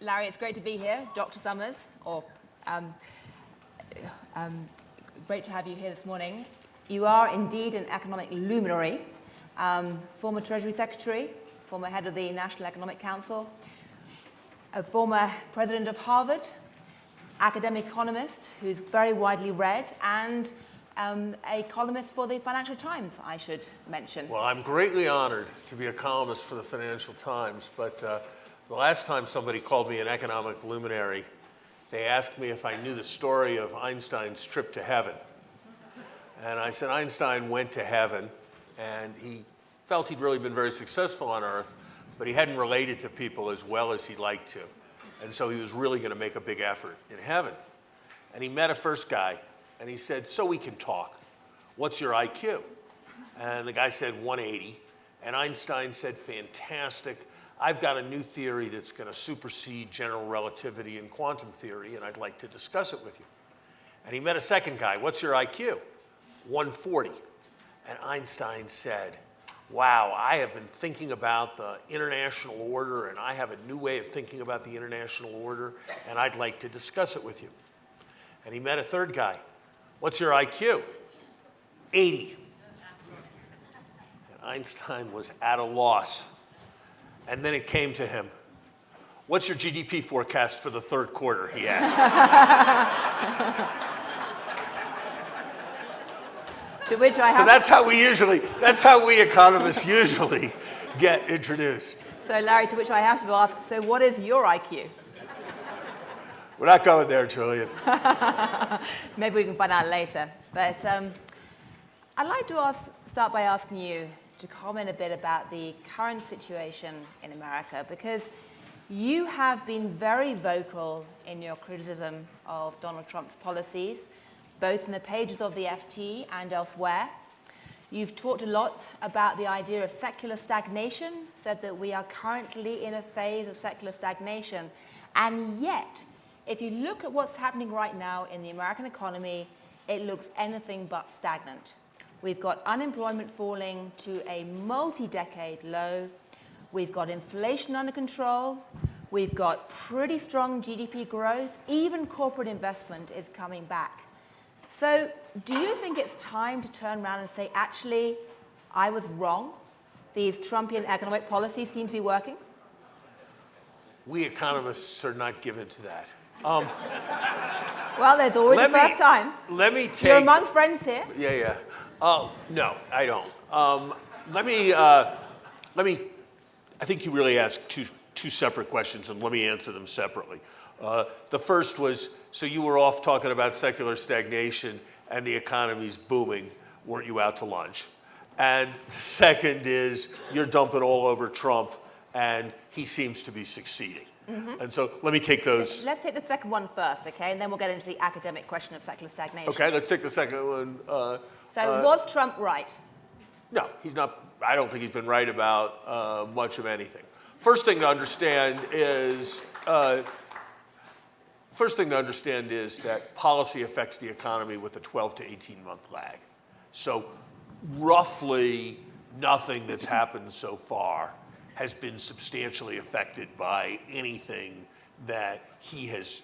Larry, it's great to be here. Dr. Summers, great to have you here this morning. You are indeed an economic luminary, former Treasury Secretary, former head of the National Economic Council, a former president of Harvard, academic economist who's very widely read, and a columnist for the Financial Times, I should mention. Well, I'm greatly honored to be a columnist for the Financial Times, but the last time somebody called me an economic luminary, they asked me if I knew the story of Einstein's trip to heaven. And I said Einstein went to heaven, and he felt he'd really been very successful on Earth, but he hadn't related to people as well as he'd like to. And so he was really going to make a big effort in heaven. And he met a first guy, and he said, so we can talk. What's your IQ? And the guy said 180. And Einstein said, fantastic. I've got a new theory that's going to supersede general relativity and quantum theory, and I'd like to discuss it with you. And he met a second guy. What's your IQ? 140. And Einstein said, wow, I have been thinking about the international order, and I have a new way of thinking about the international order, and I'd like to discuss it with you. And he met a third guy. What's your IQ? 80. And Einstein was at a loss. And then it came to him. What's your GDP forecast for the third quarter, he asked. To which I have. So that's how we economists usually get introduced. So Larry, to which I have to ask, so what is your IQ? We're not going there, Gillian. Maybe we can find out later. But I'd like to start by asking you to comment a bit about the current situation in America, because you have been very vocal in your criticism of Donald Trump's policies, both in the pages of the FT and elsewhere. You've talked a lot about the idea of secular stagnation, said that we are currently in a phase of secular stagnation. And yet, if you look at what's happening right now in the American economy, it looks anything but stagnant. We've got unemployment falling to a multi-decade low. We've got inflation under control. We've got pretty strong GDP growth. Even corporate investment is coming back. So do you think it's time to turn around and say, actually, I was wrong? These Trumpian economic policies seem to be working? We economists are not given to that. Well, there's always the first time. Let me take. You're among friends here. Yeah. No, I don't. I think you really asked two separate questions, and let me answer them separately. The first was, so you were off talking about secular stagnation and the economy's booming. Weren't you out to lunch? And the second is, you're dumping all over Trump, and he seems to be succeeding. Mm-hmm. And so let me take those. Let's take the second one first, okay? And then we'll get into the academic question of secular stagnation. Okay, let's take the second one. So was Trump right? No, he's not. I don't think he's been right about much of anything. First thing to understand is that policy affects the economy with a 12 to 18-month lag. So roughly nothing that's happened so far has been substantially affected by anything that he has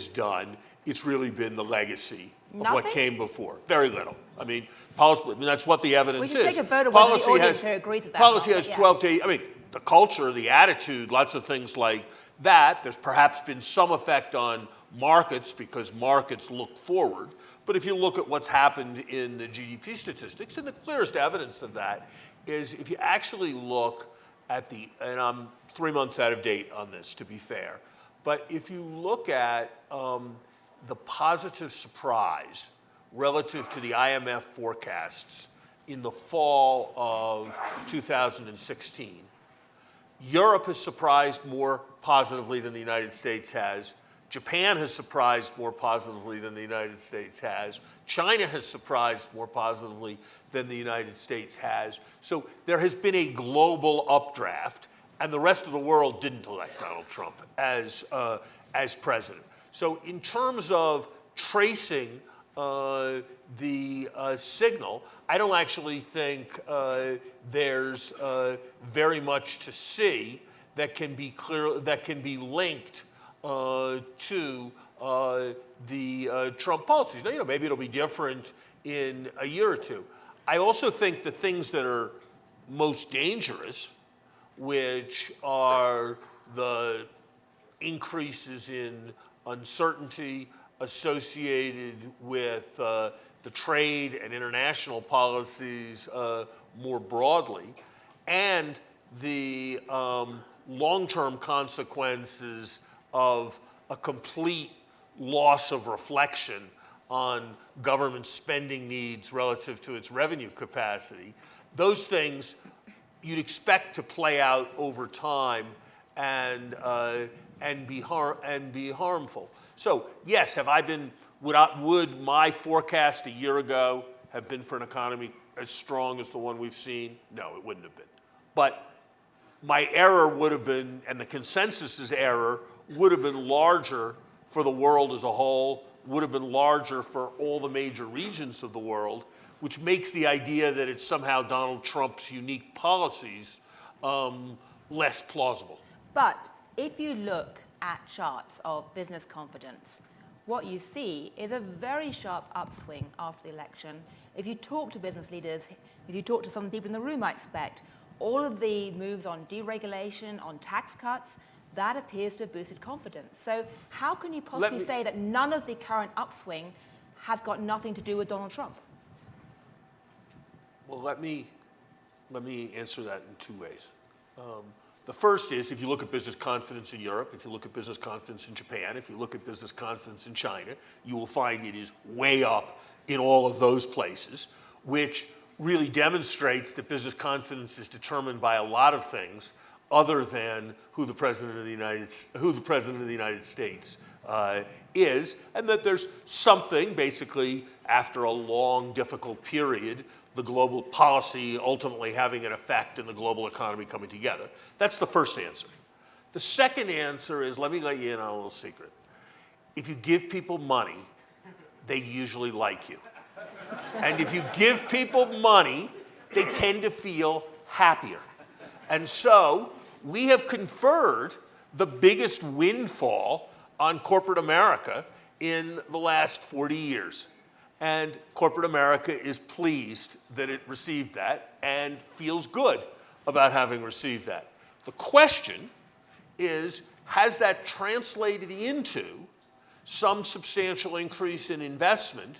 done. It's really been the legacy of what came before. Very little. I mean, that's what the evidence is. We should take a vote of whether the audience here agrees with that. Policy has 12 to 8. The culture, the attitude, lots of things like that. There's perhaps been some effect on markets because markets look forward. But if you look at what's happened in the GDP statistics, and the clearest evidence of that is if you actually look at and I'm 3 months out of date on this, to be fair, but if you look at the positive surprise relative to the IMF forecasts in the fall of 2016, Europe has surprised more positively than the United States has. Japan has surprised more positively than the United States has. China has surprised more positively than the United States has. So there has been a global updraft, and the rest of the world didn't elect Donald Trump as president. So in terms of tracing the signal, I don't actually think there's very much to see that can be linked to the Trump policies. Now, maybe it'll be different in a year or two. I also think the things that are most dangerous, which are the increases in uncertainty associated with the trade and international policies more broadly, and the long-term consequences of a complete loss of reflection on government spending needs relative to its revenue capacity. Those things you'd expect to play out over time and be harmful. So yes, would my forecast a year ago have been for an economy as strong as the one we've seen? No, it wouldn't have been. But my error would have been, and the consensus's error would have been larger for the world as a whole, would have been larger for all the major regions of the world, which makes the idea that it's somehow Donald Trump's unique policies less plausible. But if you look at charts of business confidence, what you see is a very sharp upswing after the election. If you talk to business leaders, if you talk to some people in the room, I expect, all of the moves on deregulation, on tax cuts, that appears to have boosted confidence. So how can you possibly say that none of the current upswing has got nothing to do with Donald Trump? Well, let me answer that in two ways. The first is, if you look at business confidence in Europe, if you look at business confidence in Japan, if you look at business confidence in China, you will find it is way up in all of those places, which really demonstrates that business confidence is determined by a lot of things other than who the President of the United States is, and that there's something, basically, after a long, difficult period, the global policy ultimately having an effect in the global economy coming together. That's the first answer. The second answer is, let me let you in on a little secret. If you give people money, they usually like you. And if you give people money, they tend to feel happier. And so we have conferred the biggest windfall on corporate America in the last 40 years. And corporate America is pleased that it received that and feels good about having received that. The question is, has that translated into some substantial increase in investment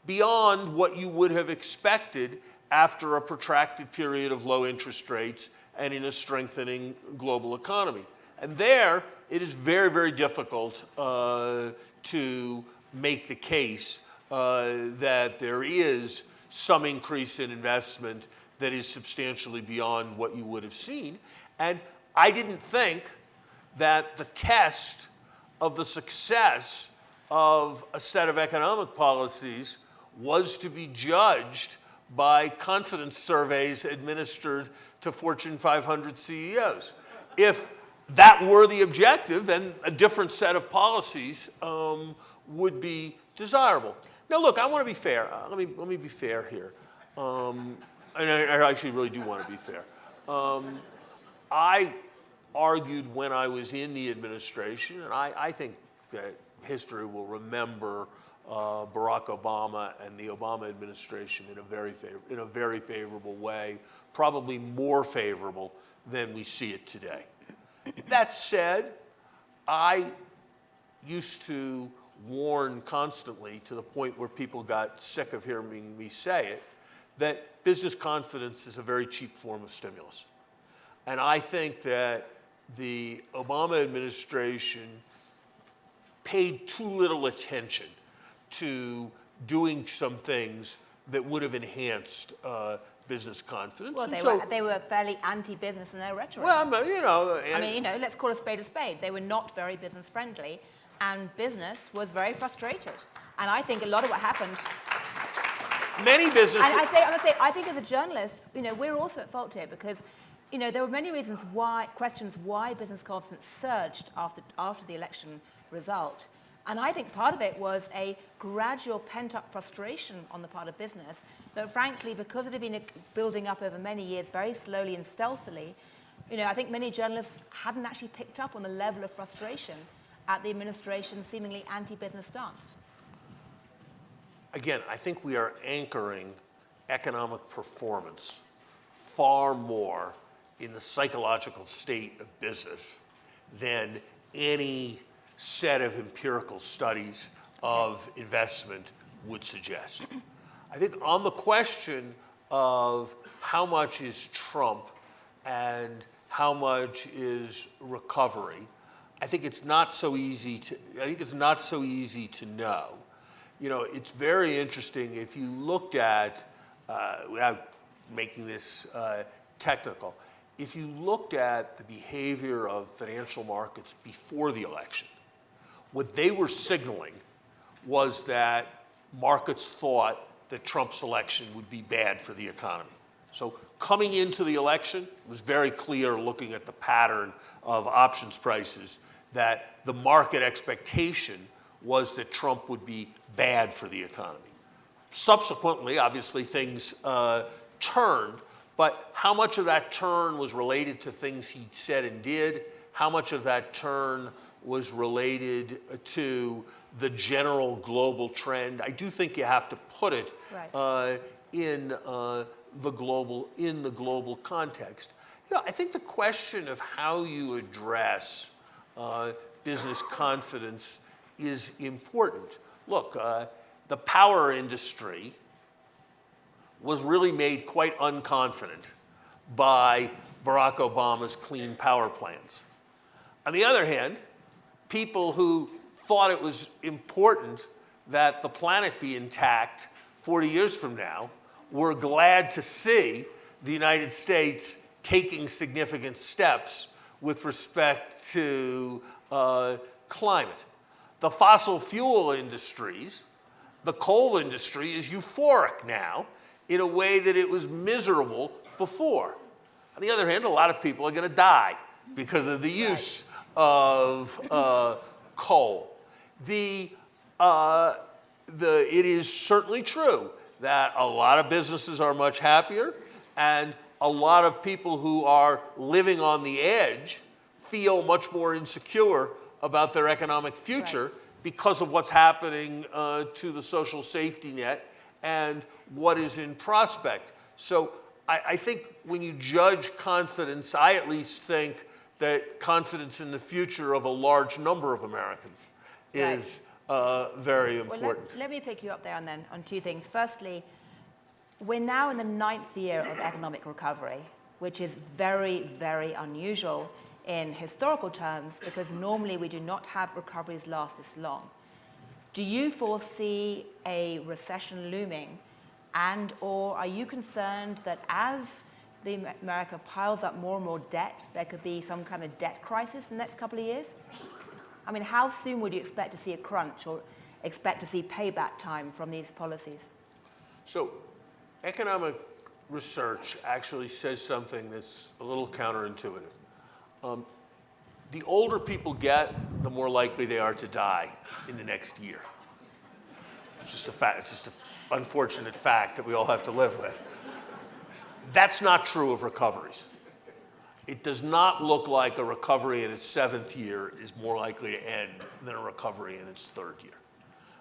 beyond what you would have expected after a protracted period of low interest rates and in a strengthening global economy? And there, it is very, very difficult to make the case that there is some increase in investment that is substantially beyond what you would have seen. And I didn't think that the test of the success of a set of economic policies was to be judged by confidence surveys administered to Fortune 500 CEOs. If that were the objective, then a different set of policies would be desirable. Now, look, I want to be fair. Let me be fair here. And I actually really do want to be fair. I argued when I was in the administration, and I think that history will remember Barack Obama and the Obama administration in a very favorable way, probably more favorable than we see it today. That said, I used to warn constantly, to the point where people got sick of hearing me say it, that business confidence is a very cheap form of stimulus. And I think that the Obama administration paid too little attention to doing some things that would have enhanced business confidence. Well, they were fairly anti-business in their rhetoric. Well, let's call a spade a spade. They were not very business friendly, and business was very frustrated. And I think a lot of what happened. Many businesses. And I think as a journalist, we're also at fault here because, there were many questions why business confidence surged after the election result. And I think part of it was a gradual pent-up frustration on the part of business that, frankly, because it had been building up over many years very slowly and stealthily, I think many journalists hadn't actually picked up on the level of frustration at the administration's seemingly anti-business stance. Again, I think we are anchoring economic performance far more in the psychological state of business than any set of empirical studies of investment would suggest. I think on the question of how much is Trump and how much is recovery, I think it's not so easy to know. It's very interesting if you looked at, without making this technical, if you looked at the behavior of financial markets before the election, what they were signaling was that markets thought that Trump's election would be bad for the economy. So coming into the election, it was very clear looking at the pattern of options prices that the market expectation was that Trump would be bad for the economy. Subsequently, obviously, things turned, but how much of that turn was related to things he said and did? How much of that turn was related to the general global trend? I do think you have to put it in the global context. I think the question of how you address business confidence is important. Look, the power industry was really made quite unconfident by Barack Obama's clean power plans. On the other hand, people who thought it was important that the planet be intact 40 years from now were glad to see the United States taking significant steps with respect to climate. The fossil fuel industries, the coal industry is euphoric now in a way that it was miserable before. On the other hand, a lot of people are going to die because of the use of coal. It is certainly true that a lot of businesses are much happier, and a lot of people who are living on the edge feel much more insecure about their economic future because of what's happening to the social safety net and what is in prospect. So I think when you judge confidence, I at least think that confidence in the future of a large number of Americans is very important. Well, let me pick you up there and then on two things. Firstly, we're now in the 9th year of economic recovery, which is very, very unusual in historical terms because normally we do not have recoveries last this long. Do you foresee a recession looming, and or are you concerned that as America piles up more and more debt, there could be some kind of debt crisis in the next couple of years? I mean, how soon would you expect to see a crunch or expect to see payback time from these policies? So economic research actually says something that's a little counterintuitive. The older people get, the more likely they are to die in the next year. It's just a fact. It's just an unfortunate fact that we all have to live with. That's not true of recoveries. It does not look like a recovery in its 7th year is more likely to end than a recovery in its 3rd year.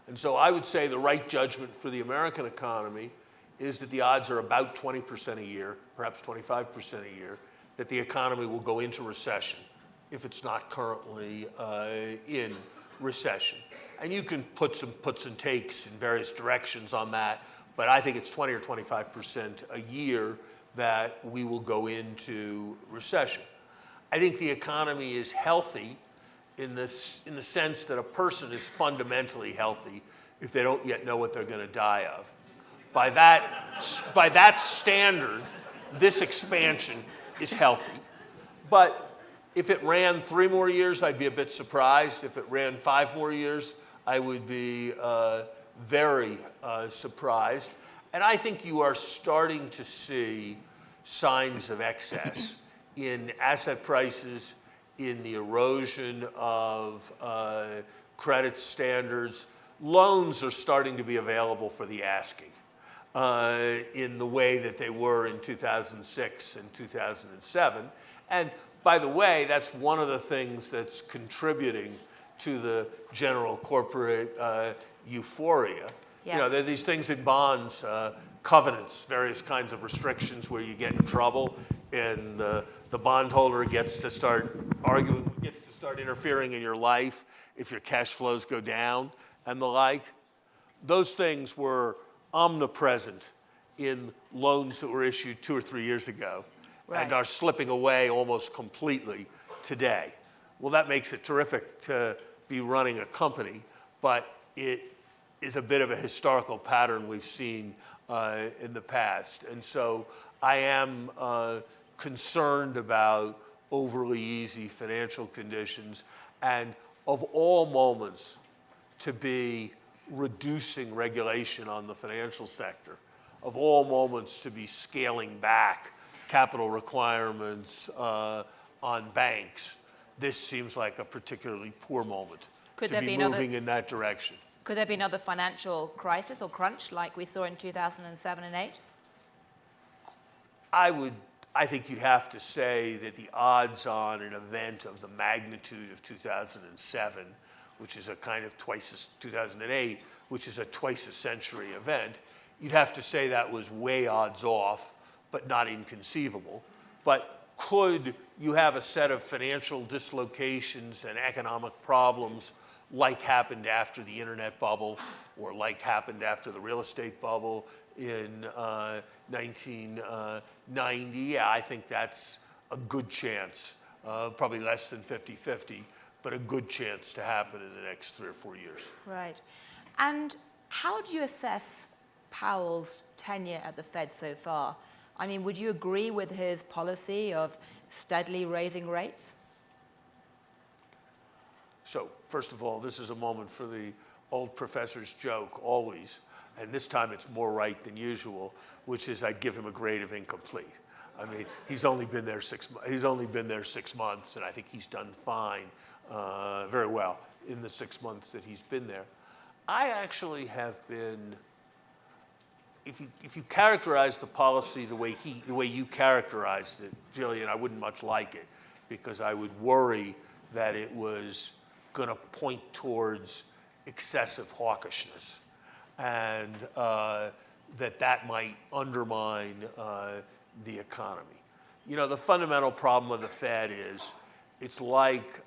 And so I would say the right judgment for the American economy is that the odds are about 20% a year, perhaps 25% a year, that the economy will go into recession if it's not currently in recession. And you can put some puts and takes in various directions on that, but I think it's 20 or 25% a year that we will go into recession. I think the economy is healthy in the sense that a person is fundamentally healthy if they don't yet know what they're going to die of. By that standard, this expansion is healthy. But if it ran 3 more years, I'd be a bit surprised. If it ran 5 more years, I would be very surprised. And I think you are starting to see signs of excess in asset prices, in the erosion of credit standards. Loans are starting to be available for the asking. in the way that they were in 2006 and 2007. And by the way, that's one of the things that's contributing to the general corporate euphoria. Yeah. You know, there are these things in bonds, covenants, various kinds of restrictions where you get in trouble, and the bondholder gets to start arguing, gets to start interfering in your life if your cash flows go down and the like. Those things were omnipresent in loans that were issued 2 or 3 years ago, right, and are slipping away almost completely today. Well, that makes it terrific to be running a company, but it is a bit of a historical pattern we've seen in the past. And so I am concerned about overly easy financial conditions, and of all moments to be reducing regulation on the financial sector, of all moments to be scaling back capital requirements on banks, this seems like a particularly poor moment to be moving in that direction. Could there be another financial crisis or crunch like we saw in 2007 and 8? I think you'd have to say that the odds on an event of the magnitude of 2007, which is a kind of 2008, which is a twice a century event, you'd have to say that was way odds off, but not inconceivable. But could you have a set of financial dislocations and economic problems like happened after the internet bubble, or like happened after the real estate bubble in 1990? Yeah, I think that's a good chance, probably less than 50-50, but a good chance to happen in the next 3 or 4 years. Right. And how do you assess Powell's tenure at the Fed so far? I mean, would you agree with his policy of steadily raising rates? So, first of all, this is a moment for the old professor's joke, always, and this time it's more right than usual, which is I'd give him a grade of incomplete. I mean, he's only been there 6 months, and I think he's done fine, very well in the 6 months that he's been there. I actually have been, if you characterize the policy the way you characterized it, Gillian, I wouldn't much like it, because I would worry that it was going to point towards excessive hawkishness, and that might undermine the economy. You know, the fundamental problem of the Fed is it's like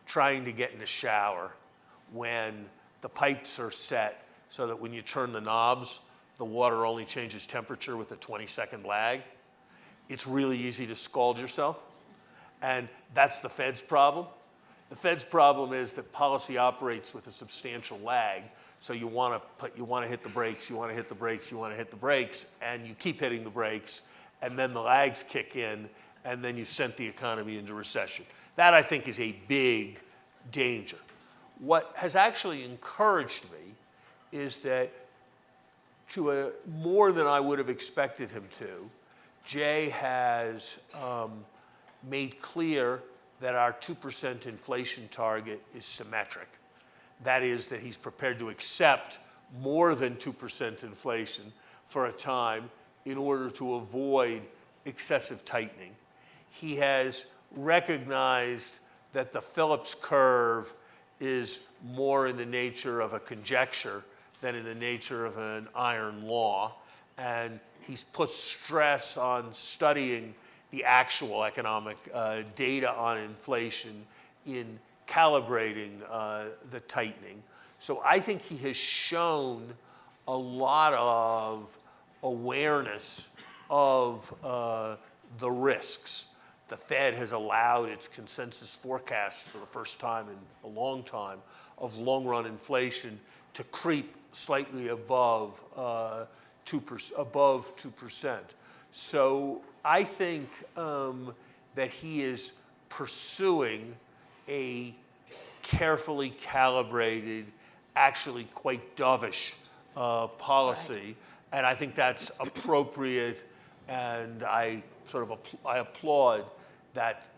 trying to get in a shower when the pipes are set so that when you turn the knobs, the water only changes temperature with a 20-second lag. It's really easy to scald yourself, and that's the Fed's problem. The Fed's problem is that policy operates with a substantial lag, so you want to hit the brakes, you want to hit the brakes, you want to hit the brakes, and you keep hitting the brakes, and then the lags kick in, and then you sent the economy into recession. That, I think, is a big danger. What has actually encouraged me is that, to more than I would have expected him to, Jay has made clear that our 2% inflation target is symmetric. That is, that he's prepared to accept more than 2% inflation for a time in order to avoid excessive tightening. He has recognized that the Phillips curve is more in the nature of a conjecture than in the nature of an iron law, and he's put stress on studying the actual economic data on inflation in calibrating the tightening. So I think he has shown a lot of awareness of the risks. The Fed has allowed its consensus forecast for the first time in a long time of long-run inflation to creep slightly above 2%. So I think that he is pursuing a carefully calibrated, actually quite dovish policy, right. And I think that's appropriate, and I applaud that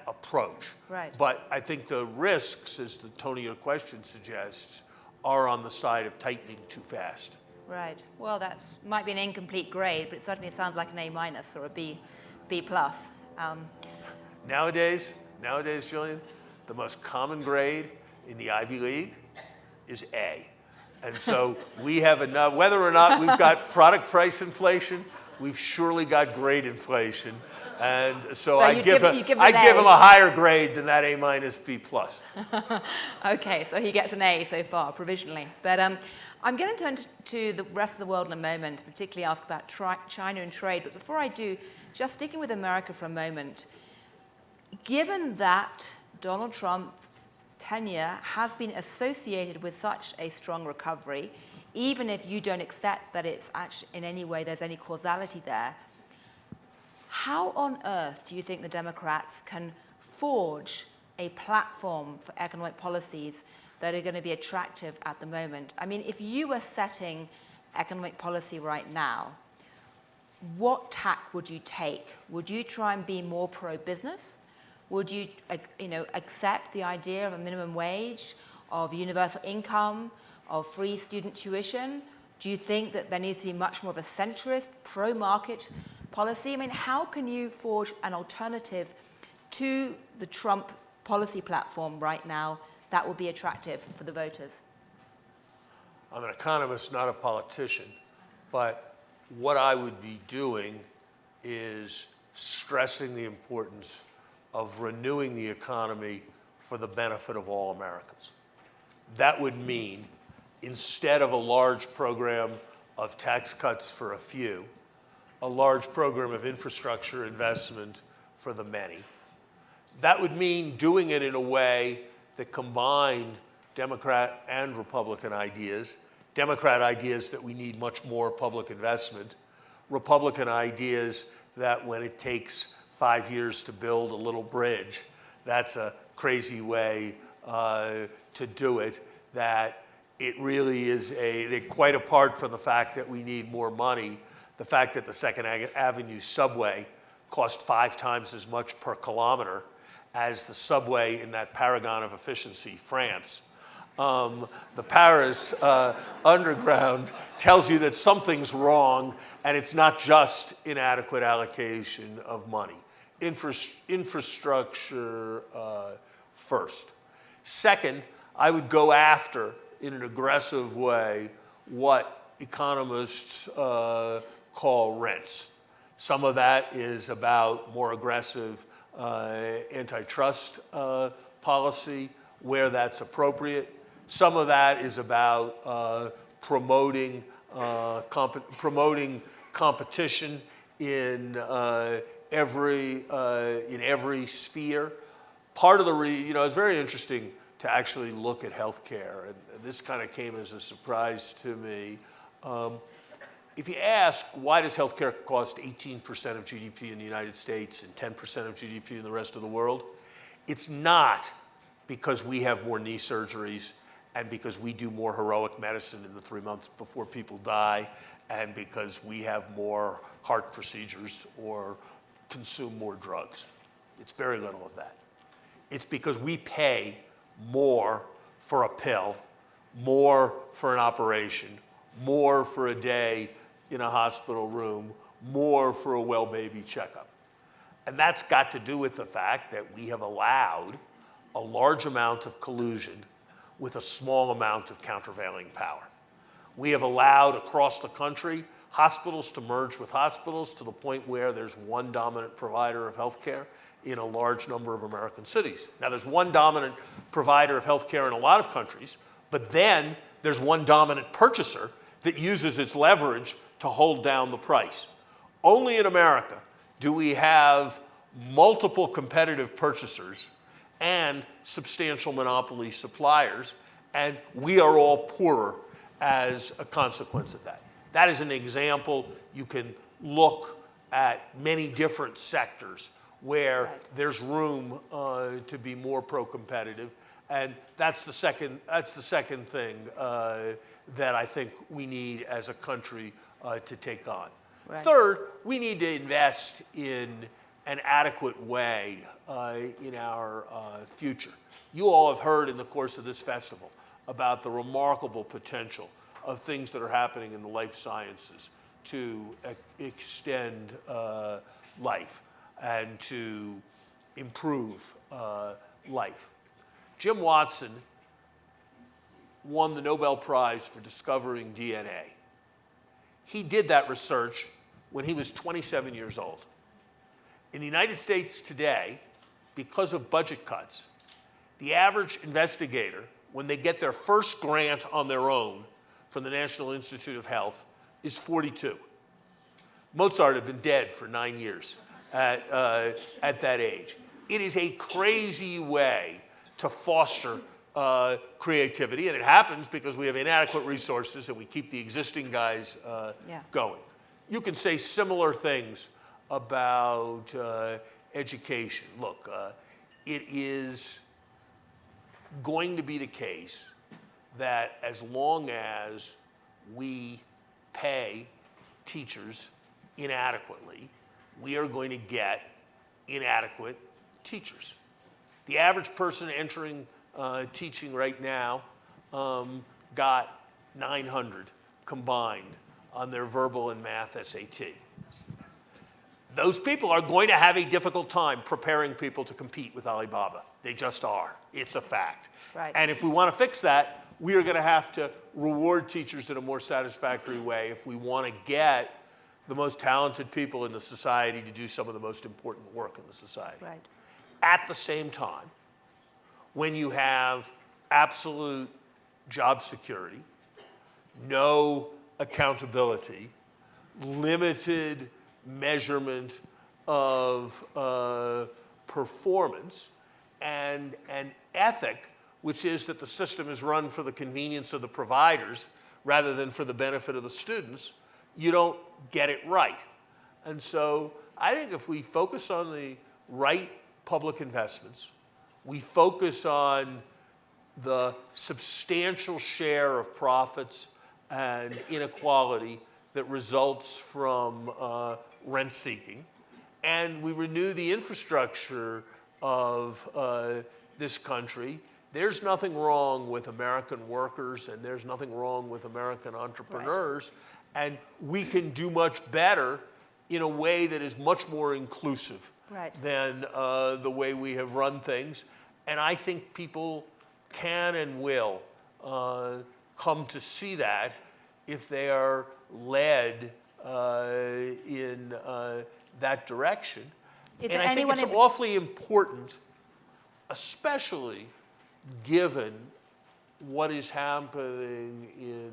approach. Right. But I think the risks, as the tone of your question suggests, are on the side of tightening too fast. Right. Well, that might be an incomplete grade, but it certainly sounds like an A minus or a B plus. Nowadays, Gillian, the most common grade in the Ivy League is A. And so we have enough, whether or not we've got product price inflation, we've surely got grade inflation. And so I give him a higher grade than that A minus B plus. Okay, so he gets an A so far, provisionally. But I'm going to turn to the rest of the world in a moment, particularly ask about China and trade. But before I do, just sticking with America for a moment, given that Donald Trump's tenure has been associated with such a strong recovery, even if you don't accept that it's actually in any way there's any causality there, how on earth do you think the Democrats can forge a platform for economic policies that are going to be attractive at the moment? I mean, if you were setting economic policy right now, what tack would you take? Would you try and be more pro-business? Would you, accept the idea of a minimum wage, of universal income, of free student tuition? Do you think that there needs to be much more of a centrist, pro-market policy? I mean, how can you forge an alternative to the Trump policy platform right now that will be attractive for the voters? I'm an economist, not a politician, but what I would be doing is stressing the importance of renewing the economy for the benefit of all Americans. That would mean, instead of a large program of tax cuts for a few, a large program of infrastructure investment for the many. That would mean doing it in a way that combined Democrat and Republican ideas. Democrat ideas that we need much more public investment. Republican ideas that when it takes 5 years to build a little bridge, that's a crazy way to do it. That it really is quite apart from the fact that we need more money, the fact that the Second Avenue subway cost 5 times as much per kilometer as the subway in that paragon of efficiency, France. The Paris underground tells you that something's wrong, and it's not just inadequate allocation of money. Infrastructure first. Second, I would go after, in an aggressive way, what economists call rents. Some of that is about more aggressive antitrust policy where that's appropriate. Some of that is about promoting competition in every sphere. Part of it's very interesting to actually look at healthcare, and this kind of came as a surprise to me. If you ask, why does healthcare cost 18% of GDP in the United States and 10% of GDP in the rest of the world? It's not because we have more knee surgeries and because we do more heroic medicine in the 3 months before people die and because we have more heart procedures or consume more drugs. It's very little of that. It's because we pay more for a pill, more for an operation, more for a day in a hospital room, more for a well baby checkup. And that's got to do with the fact that we have allowed a large amount of collusion with a small amount of countervailing power. We have allowed across the country hospitals to merge with hospitals to the point where there's one dominant provider of healthcare in a large number of American cities. Now, there's one dominant provider of healthcare in a lot of countries, but then there's one dominant purchaser that uses its leverage to hold down the price. Only in America do we have multiple competitive purchasers and substantial monopoly suppliers, and we are all poorer as a consequence of that. That is an example. You can look at many different sectors where there's room to be more pro-competitive, and that's the second thing that I think we need as a country to take on. Right. Third, we need to invest in an adequate way in our future. You all have heard in the course of this festival about the remarkable potential of things that are happening in the life sciences to extend life and to improve life. Jim Watson won the Nobel Prize for discovering DNA. He did that research when he was 27 years old. In the United States today, because of budget cuts, the average investigator, when they get their first grant on their own from the National Institute of Health, is 42. Mozart had been dead for 9 years at that age. It is a crazy way to foster creativity, and it happens because we have inadequate resources and we keep the existing guys going. You can say similar things about education. Look, it is going to be the case that as long as we pay teachers inadequately, we are going to get inadequate teachers. The average person entering teaching right now got 900 combined on their verbal and math SAT. Those people are going to have a difficult time preparing people to compete with Alibaba. They just are. It's a fact. Right. And if we want to fix that, we are going to have to reward teachers in a more satisfactory way if we want to get the most talented people in the society to do some of the most important work in the society. Right. At the same time, when you have absolute job security, no accountability, limited measurement of performance, and an ethic which is that the system is run for the convenience of the providers rather than for the benefit of the students, you don't get it right. And so I think if we focus on the right public investments, we focus on the substantial share of profits and inequality that results from rent seeking, and we renew the infrastructure of this country, there's nothing wrong with American workers and there's nothing wrong with American entrepreneurs. Right. And we can do much better in a way that is much more inclusive than the way we have run things. And I think people can and will come to see that if they are led in that direction. And I think it's awfully important, especially given what is happening in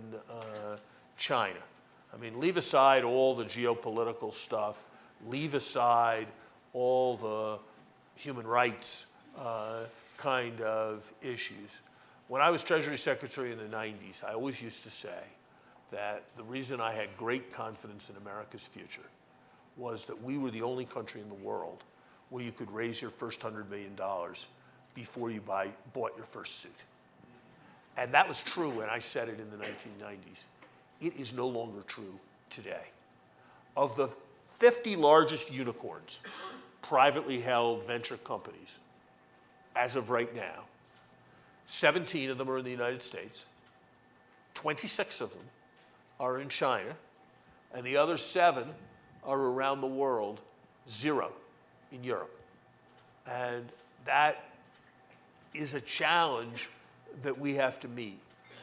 China. I mean, leave aside all the geopolitical stuff, leave aside all the human rights kind of issues. When I was Treasury Secretary in the 90s, I always used to say that the reason I had great confidence in America's future was that we were the only country in the world where you could raise your first $100 million before you bought your first suit. And that was true when I said it in the 1990s. It is no longer true today. Of the 50 largest unicorns, privately held venture companies, as of right now, 17 of them are in the United States, 26 of them are in China, and the other 7 are around the world, 0 in Europe. And that is a challenge that we have to meet.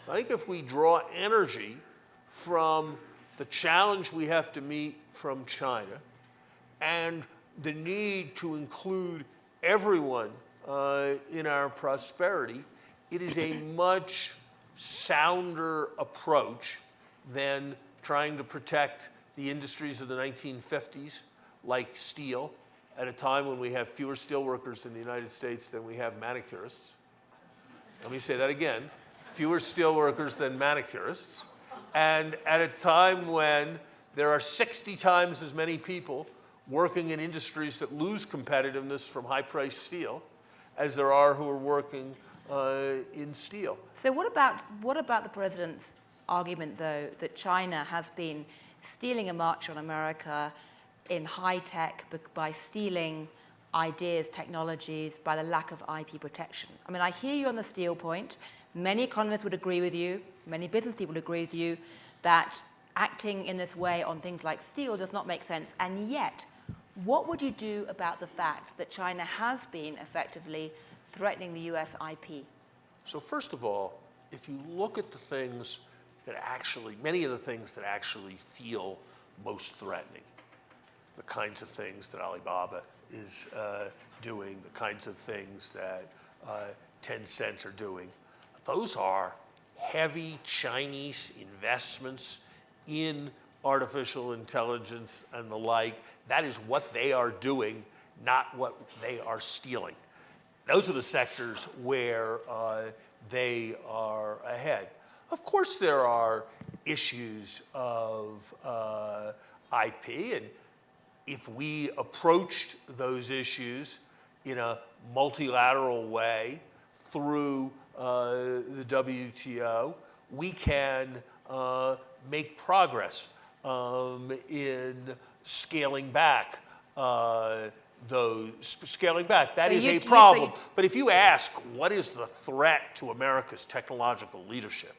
I think if we draw energy from the challenge we have to meet from China and the need to include everyone in our prosperity, it is a much sounder approach than trying to protect the industries of the 1950s, like steel, at a time when we have fewer steelworkers in the United States than we have manicurists. Let me say that again, fewer steelworkers than manicurists, and at a time when there are 60 times as many people working in industries that lose competitiveness from high-priced steel as there are who are working in steel. So what about the president's argument, though, that China has been stealing a march on America in high tech by stealing ideas, technologies, by the lack of IP protection? I mean, I hear you on the steel point, Many economists would agree with you, many business people would agree with you, that acting in this way on things like steel does not make sense. And yet, what would you do about the fact that China has been effectively threatening the US IP? So first of all, if you look at the things that actually, many of the things that actually feel most threatening, the kinds of things that Alibaba is doing, the kinds of things that Tencent are doing, those are heavy Chinese investments in artificial intelligence and the like. That is what they are doing, not what they are stealing. Those are the sectors where they are ahead. Of course, there are issues of IP, and if we approached those issues in a multilateral way through the WTO, we can make progress in scaling back That is a problem. But if you ask, what is the threat to America's technological leadership?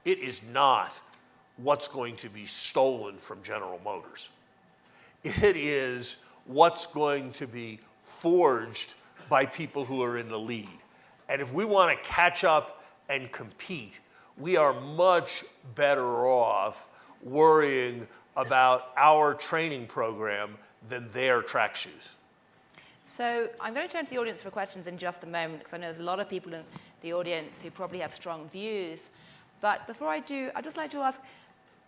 It is not what's going to be stolen from General Motors. It is what's going to be forged by people who are in the lead. And if we want to catch up and compete, we are much better off worrying about our training program than their track shoes. So I'm going to turn to the audience for questions in just a moment, because I know there's a lot of people in the audience who probably have strong views. But before I do, I'd just like to ask,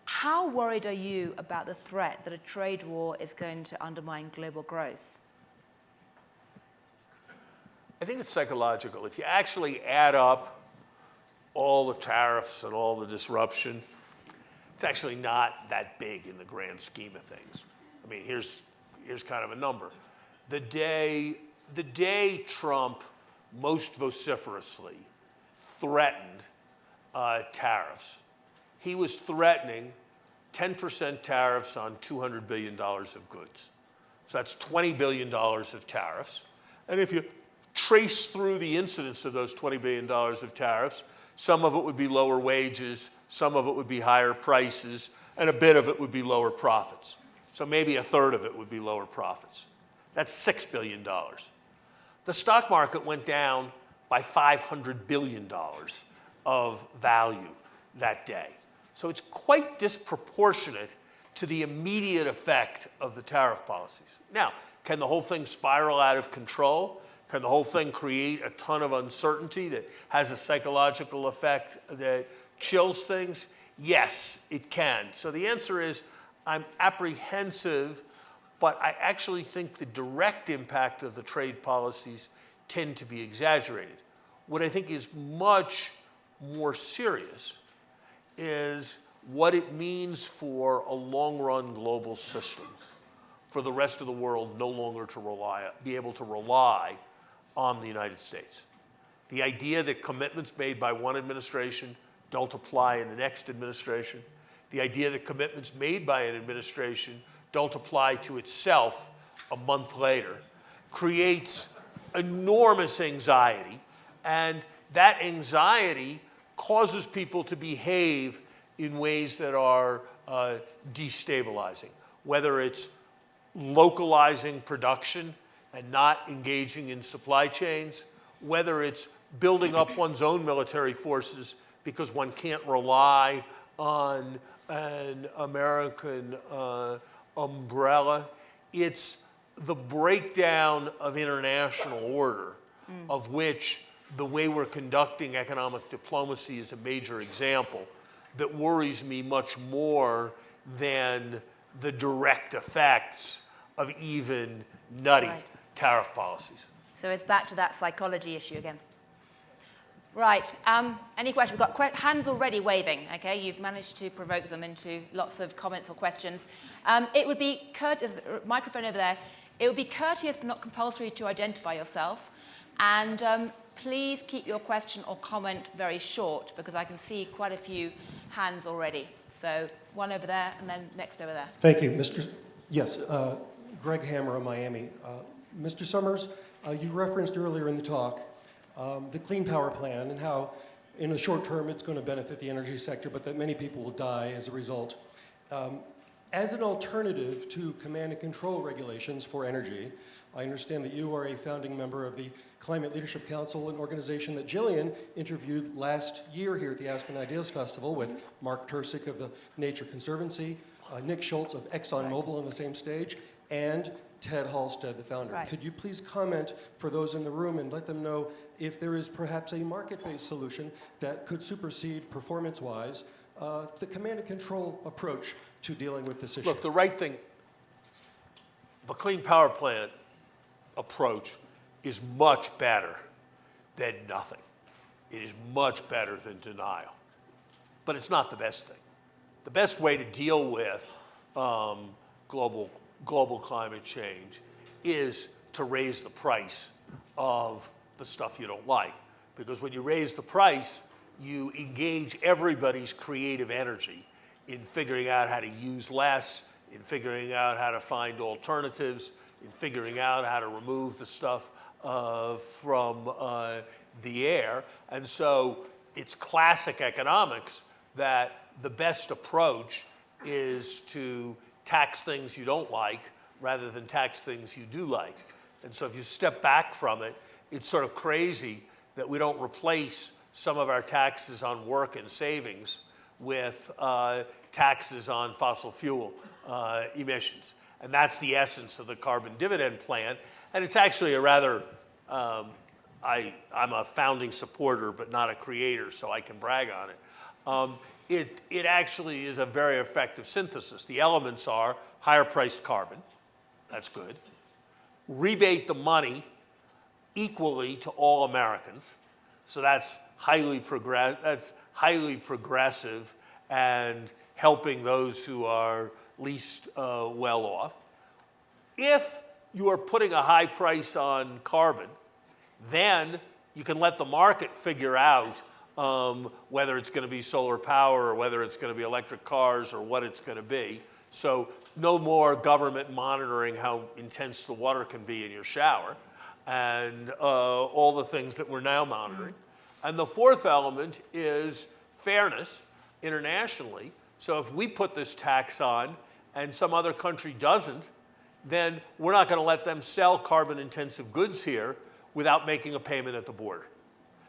how worried are you about the threat that a trade war is going to undermine global growth? I think it's psychological. If you actually add up all the tariffs and all the disruption, it's actually not that big in the grand scheme of things. I mean, here's kind of a number. The day Trump most vociferously threatened tariffs, he was threatening 10% tariffs on $200 billion of goods. So that's $20 billion of tariffs. And if you trace through the incidence of those $20 billion of tariffs, some of it would be lower wages, some of it would be higher prices, and a bit of it would be lower profits. So maybe a third of it would be lower profits. That's $6 billion. The stock market went down by $500 billion of value that day. So it's quite disproportionate to the immediate effect of the tariff policies. Now, can the whole thing spiral out of control? Can the whole thing create a ton of uncertainty that has a psychological effect that chills things? Yes, it can. So the answer is, I'm apprehensive, but I actually think the direct impact of the trade policies tend to be exaggerated. What I think is much more serious is what it means for a long-run global system, for the rest of the world no longer to be able to rely on the United States. The idea that commitments made by one administration don't apply in the next administration, the idea that commitments made by an administration don't apply to itself a month later, creates enormous anxiety, and that anxiety causes people to behave in ways that are destabilizing, whether it's localizing production and not engaging in supply chains, whether it's building up one's own military forces because one can't rely on an American umbrella. It's the breakdown of international order, of which the way we're conducting economic diplomacy is a major example, that worries me much more than the direct effects of even nutty tariff policies. So it's back to that psychology issue again. Right, any questions? We've got hands already waving, okay? You've managed to provoke them into lots of comments or questions. It would be, microphone over there, it would be courteous but not compulsory to identify yourself. And please keep your question or comment very short, because I can see quite a few hands already. So one over there and then next over there. Thank you, Yes, Greg Hammer of Miami. Mr. Summers, you referenced earlier in the talk the Clean Power Plan and how in the short term, it's going to benefit the energy sector, but that many people will die as a result. As an alternative to command and control regulations for energy, I understand that you are a founding member of the Climate Leadership Council, an organization that Gillian interviewed last year here at the Aspen Ideas Festival with Mark Tursick of the Nature Conservancy, Nick Schultz of ExxonMobil on the same stage, and Ted Halstead, the founder. Right. Could you please comment for those in the room and let them know if there is perhaps a market-based solution that could supersede, performance-wise, the command and control approach to dealing with this issue? Look, the right thing, the Clean Power Plant approach is much better than nothing. It is much better than denial. But it's not the best thing. The best way to deal with global climate change is to raise the price of the stuff you don't like. Because when you raise the price, you engage everybody's creative energy in figuring out how to use less, in figuring out how to find alternatives, in figuring out how to remove the stuff from the air. And so it's classic economics that the best approach is to tax things you don't like rather than tax things you do like. And so if you step back from it, it's sort of crazy that we don't replace some of our taxes on work and savings with taxes on fossil fuel emissions. And that's the essence of the carbon dividend plan. And it's actually a rather, I'm a founding supporter, but not a creator, so I can brag on it. It actually is a very effective synthesis. The elements are higher priced carbon, that's good. Rebate the money equally to all Americans, so that's highly progressive and helping those who are least well off. If you are putting a high price on carbon, then you can let the market figure out whether it's going to be solar power or whether it's going to be electric cars or what it's going to be. So no more government monitoring how intense the water can be in your shower and all the things that we're now monitoring. And the fourth element is fairness internationally. So if we put this tax on and some other country doesn't, then we're not going to let them sell carbon-intensive goods here without making a payment at the border.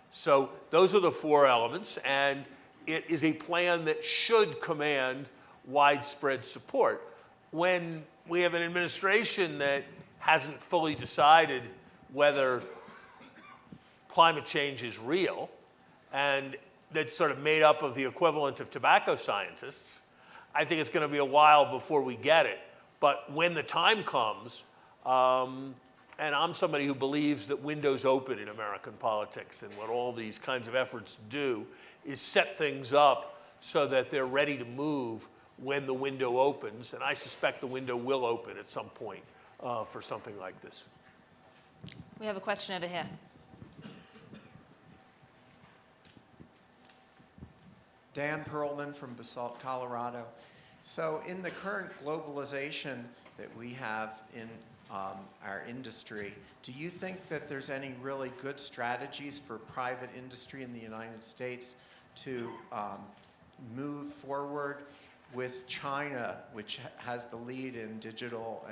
So those are the four elements, and it is a plan that should command widespread support. When we have an administration that hasn't fully decided whether climate change is real, and that's sort of made up of the equivalent of tobacco scientists, I think it's going to be a while before we get it. But when the time comes, and I'm somebody who believes that windows open in American politics, and what all these kinds of efforts do is set things up so that they're ready to move when the window opens, and I suspect the window will open at some point for something like this. We have a question over here. Dan Perlman from Basalt, Colorado. So in the current globalization that we have in our industry, do you think that there's any really good strategies for private industry in the United States to move forward with China, which has the lead in digital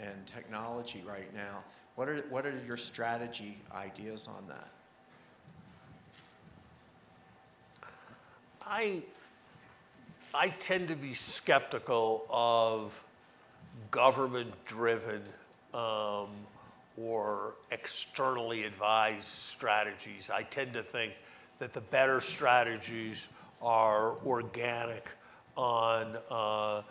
and technology right now? What are your strategy ideas on that? I tend to be skeptical of government-driven or externally advised strategies. I tend to think that the better strategies are organic on a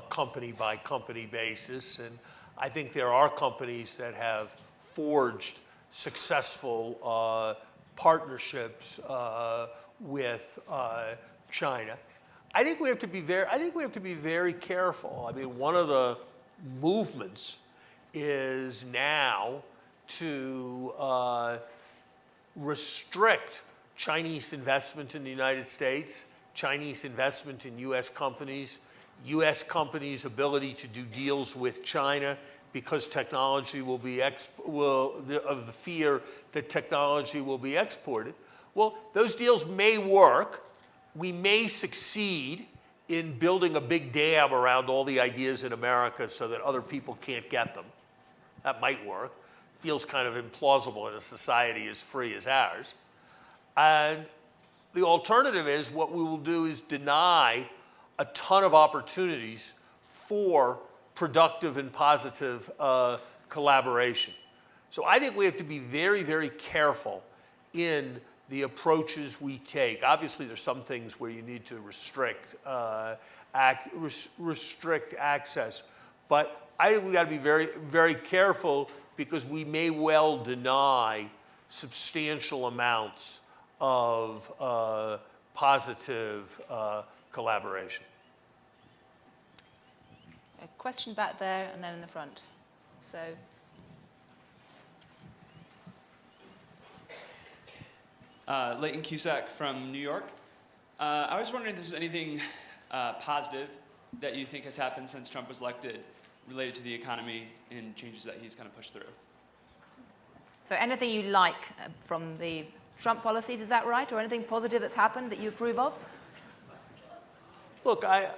company-by-company basis. And I think there are companies that have forged successful partnerships with China. I think we have to be very careful. I mean, one of the movements is now to restrict Chinese investment in the United States, Chinese investment in U.S. companies, U.S. companies' ability to do deals with China because technology will be of the fear that technology will be exported. Well, those deals may work. We may succeed in building a big dam around all the ideas in America so that other people can't get them. That might work. Feels kind of implausible in a society as free as ours. And the alternative is what we will do is deny a ton of opportunities for productive and positive collaboration. So I think we have to be very, very careful in the approaches we take. Obviously, there's some things where you need to restrict access, but I think we got to be very, very careful because we may well deny substantial amounts of positive collaboration. A question back there and then in the front. So. Leighton Cusack from New York. I was wondering if there's anything positive that you think has happened since Trump was elected related to the economy and changes that he's kind of pushed through. So anything you like from the Trump policies, is that right? Or anything positive that's happened that you approve of? Look, I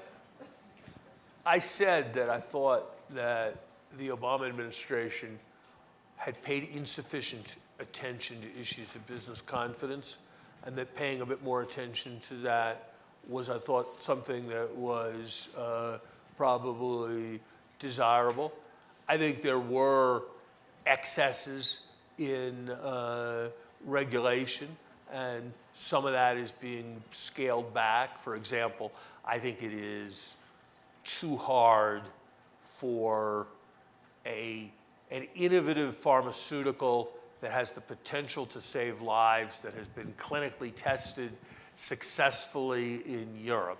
said that I thought that the Obama administration had paid insufficient attention to issues of business confidence, and that paying a bit more attention to that was, I thought, something that was probably desirable. I think there were excesses in regulation, and some of that is being scaled back. For example, I think it is too hard for an innovative pharmaceutical that has the potential to save lives, that has been clinically tested successfully in Europe.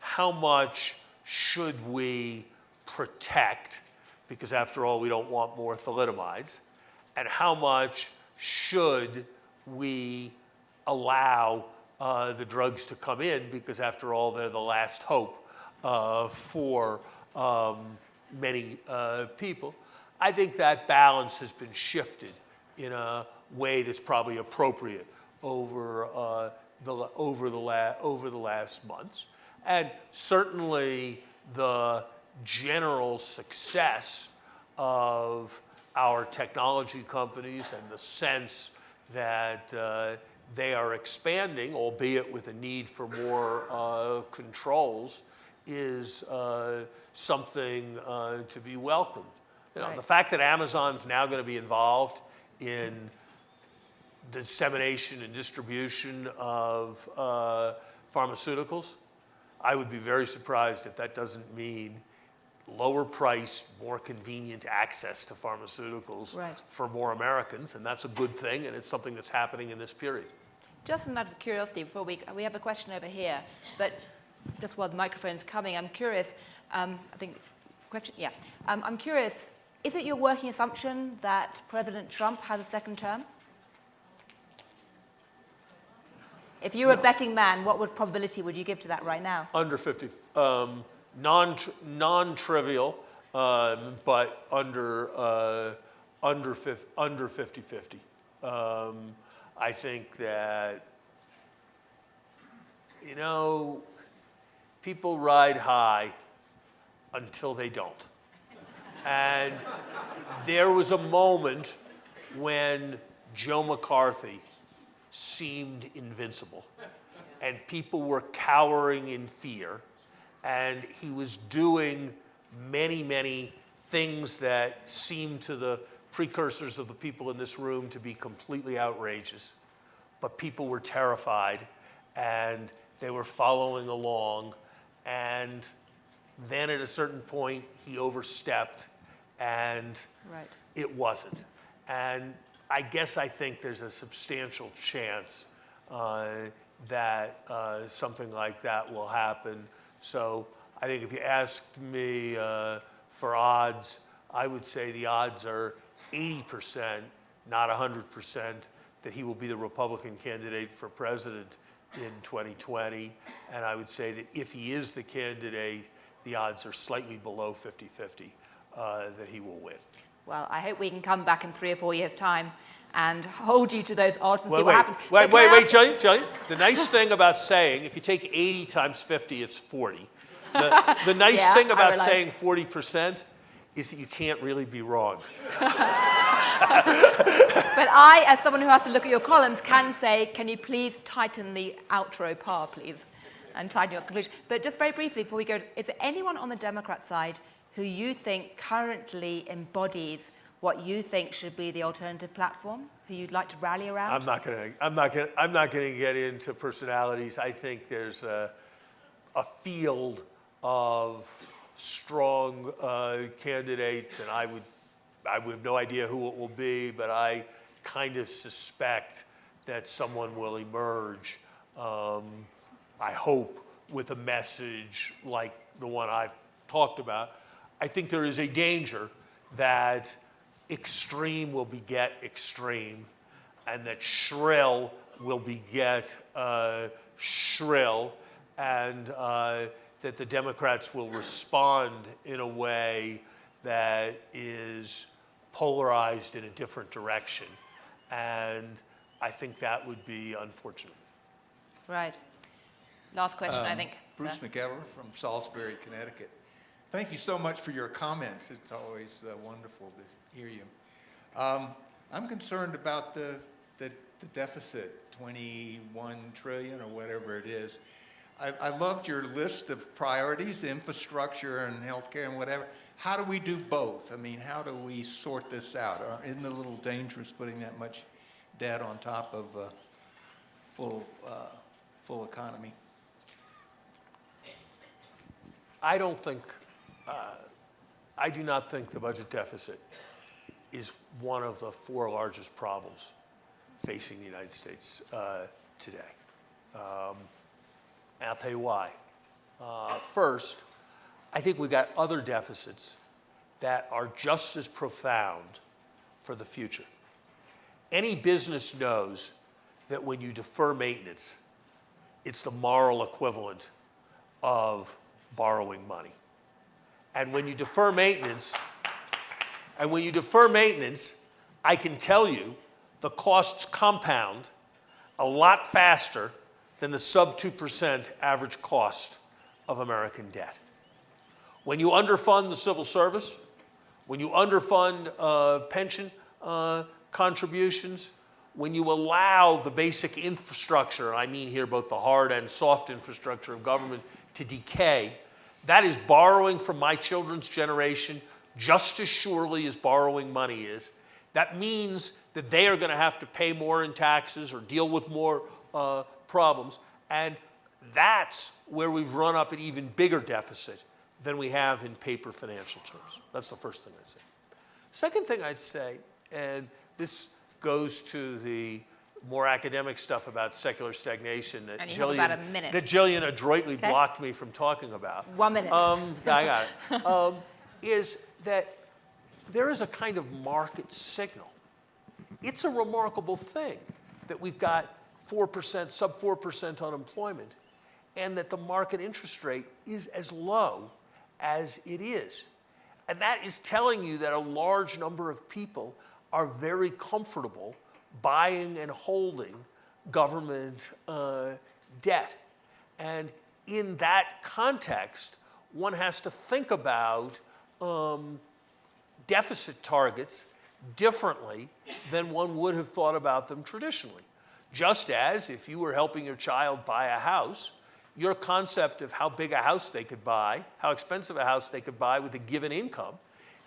How much should we protect? Because after all, we don't want more thalidomides. And how much should we allow the drugs to come in? Because after all, they're the last hope for many people. I think that balance has been shifted in a way that's probably appropriate over the last months, and certainly the general success of our technology companies and the sense that they are expanding, albeit with a need for more controls, is something to be welcomed. You know, Right. The fact that Amazon's now going to be involved in the dissemination and distribution of pharmaceuticals, I would be very surprised if that doesn't mean lower priced, more convenient access to pharmaceuticals Right. for more Americans, and that's a good thing, and it's something that's happening in this period. Just a matter of curiosity, before we have a question over here, but just while the microphone's coming, I'm curious, I'm curious, is it your working assumption that President Trump has a second term? If you were a betting man, what probability would you give to that right now? Under 50, non-trivial, but under 50-50. I think that, people ride high until they don't. And there was a moment when Joe McCarthy seemed invincible, and people were cowering in fear, and he was doing many, many things that seemed to the precursors of the people in this room to be completely outrageous. But people were terrified, and they were following along, and then at a certain point, he overstepped, and Right. it wasn't. And I think there's a substantial chance that something like that will happen. So I think if you asked me for odds, I would say the odds are 80%, not 100%, that he will be the Republican candidate for president in 2020. And I would say that if he is the candidate, the odds are slightly below 50-50 that he will win. Well, I hope we can come back in 3 or 4 years' time and hold you to those odds and see Well, what happens. wait, But can I ask- Gillian. The nice thing about saying, if you take 80 times 50, it's 40. The nice Yeah, thing I about realize. saying 40% is that you can't really be wrong. But I, as someone who has to look at your columns, can say, can you please tighten the outro par, please? And tighten your conclusion. But just very briefly, before we go, is there anyone on the Democrat side who you think currently embodies what you think should be the alternative platform, who you'd like to rally around? I'm not going to get into personalities. I think there's a field of strong candidates, and I have no idea who it will be, but I kind of suspect that someone will emerge. I hope with a message like the one I've talked about. I think there is a danger that extreme will beget extreme, and that shrill will beget shrill, and that the Democrats will respond in a way that is polarized in a different direction. And I think that would be unfortunate. Right. Last question, I think. Bruce sir. McGeller from Salisbury, Connecticut. Thank you so much for your comments. It's always wonderful to hear you. I'm concerned about the deficit, 21 trillion or whatever it is. I loved your list of priorities, infrastructure and healthcare and whatever. How do we do both? I mean, how do we sort this out? Isn't it a little dangerous putting that much debt on top of a full economy? I do not think the budget deficit is one of the 4 largest problems facing the United States today. And I'll tell you why. First, I think we've got other deficits that are just as profound for the future. Any business knows that when you defer maintenance, it's the moral equivalent of borrowing money. And when you defer maintenance, I can tell you the costs compound a lot faster than the sub 2% average cost of American debt. When you underfund the civil service, when you underfund pension contributions, when you allow the basic infrastructure, I mean here both the hard and soft infrastructure of government, to decay, that is borrowing from my children's generation just as surely as borrowing money is. That means that they are going to have to pay more in taxes or deal with more problems. And that's where we've run up an even bigger deficit than we have in paper financial terms. That's the first thing I'd say. Second thing I'd say, and this goes to the more academic stuff about secular stagnation that And you have about a minute. Gillian adroitly Okay. blocked me from talking about. 1 minute. I got it. Is that there is a kind of market signal. It's a remarkable thing that we've got 4%, sub 4% unemployment, and that the market interest rate is as low as it is. And that is telling you that a large number of people are very comfortable buying and holding government debt. And in that context, one has to think about deficit targets differently than one would have thought about them traditionally. Just as if you were helping your child buy a house, your concept of how big a house they could buy, how expensive a house they could buy with a given income,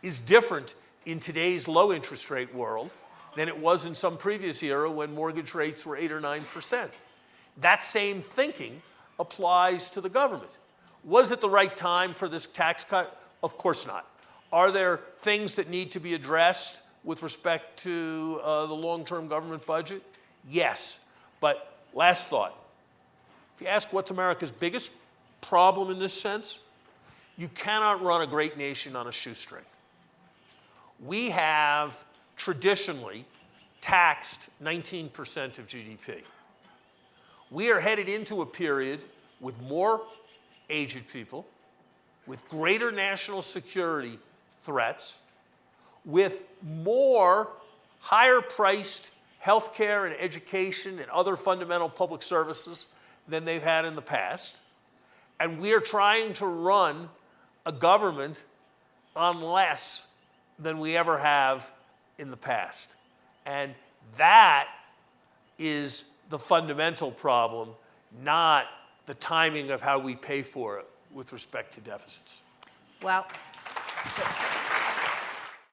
is different in today's low interest rate world than it was in some previous era when mortgage rates were 8 or 9%. That same thinking applies to the government. Was it the right time for this tax cut? Of course not. Are there things that need to be addressed with respect to the long-term government budget? Yes. But last thought. If you ask what's America's biggest problem in this sense, you cannot run a great nation on a shoestring. We have traditionally taxed 19% of GDP. We are headed into a period with more aged people, with greater national security threats, with more higher-priced healthcare and education and other fundamental public services than they've had in the past. And we are trying to run a government on less than we ever have in the past. And that is the fundamental problem, not the timing of how we pay for it with respect to deficits. Well,